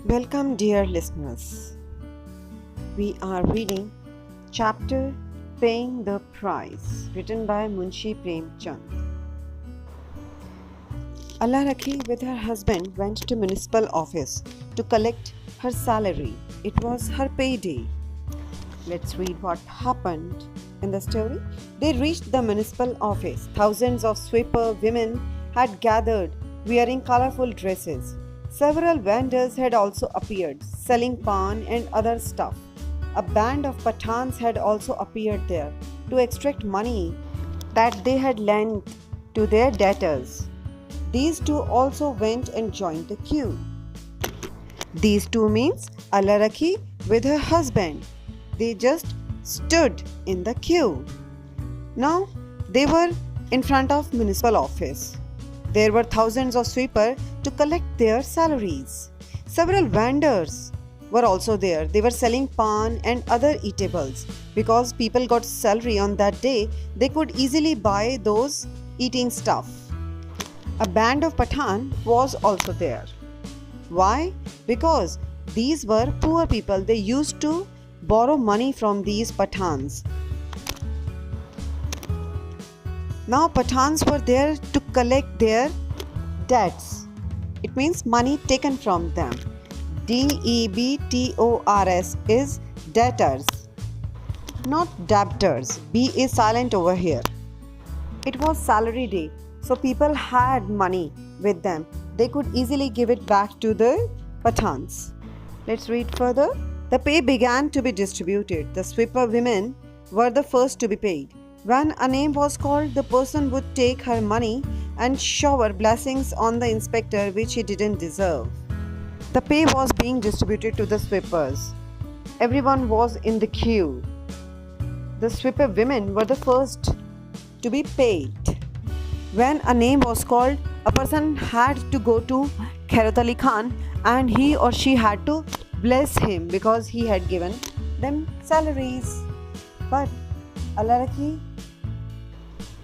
Welcome, dear listeners. We are reading chapter Paying the Price, written by Munshi Premchand. Allah Rakhi with her husband went to municipal office to collect her salary. It was her payday. Let's read what happened in the story. They reached the municipal office. Thousands of sweeper women had gathered wearing colorful dresses. Several vendors had also appeared, selling pan and other stuff. A band of Pathans had also appeared there to extract money that they had lent to their debtors. These two also went and joined the queue. These two means Allah Rakhi with her husband. They just stood in the queue. Now they were in front of municipal office. There were thousands of sweepers to collect their salaries. Several vendors were also there. They were selling pan and other eatables. Because people got salary on that day, they could easily buy those eating stuff. A band of Pathan was also there. Why? Because these were poor people. They used to borrow money from these Pathans. Now Pathans were there to collect their debts. It means money taken from them. DEBTORS is debtors, not debtors. B is silent over here. It was salary day, so people had money with them. They could easily give it back to the Pathans. Let's read further. The pay began to be distributed. The sweeper women were the first to be paid. When a name was called, the person would take her money and shower blessings on the inspector which he didn't deserve. The pay was being distributed to the sweepers. Everyone was in the queue. The sweeper women were the first to be paid. When a name was called, a person had to go to Khairat Ali Khan and he or she had to bless him because he had given them salaries. But Allah Rakhi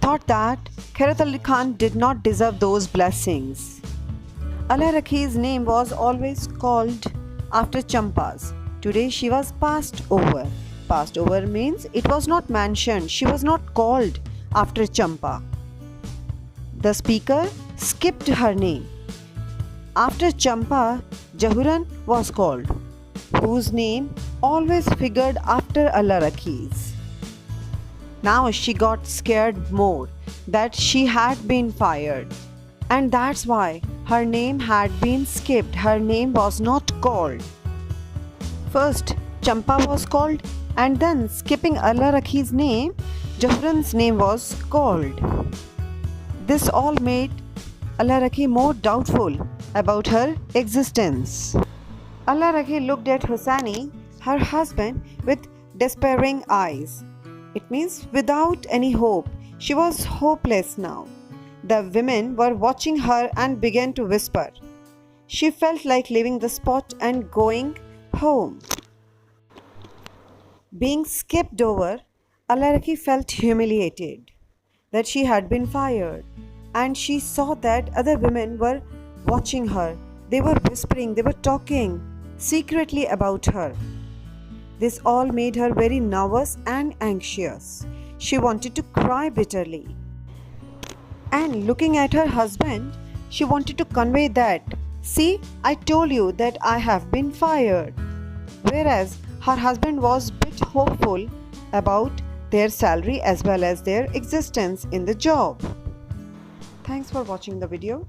thought that Khairat Ali Khan did not deserve those blessings. Allah Rakhi's name was always called after Champas. Today she was passed over. Passed over means it was not mentioned. She was not called after Champa. The speaker skipped her name. After Champa, Jahuran was called, whose name always figured after Allah Rakhi's. Now she got scared more that she had been fired, and that's why her name had been skipped. Her name was not called. First Champa was called, and then skipping Allah Rakhi's name, Jahuran's name was called. This all made Allah Rakhi more doubtful about her existence. Allah Rakhi looked at Hussaini, her husband, with despairing eyes. It means without any hope. She was hopeless now. The women were watching her and began to whisper. She felt like leaving the spot and going home. Being skipped over, Allah Rakhi felt humiliated that she had been fired, and she saw that other women were watching her. They were whispering, they were talking secretly about her. This all made her very nervous and anxious. She wanted to cry bitterly. And looking at her husband, she wanted to convey that, "See, I told you that I have been fired." Whereas her husband was a bit hopeful about their salary as well as their existence in the job. Thanks for watching the video.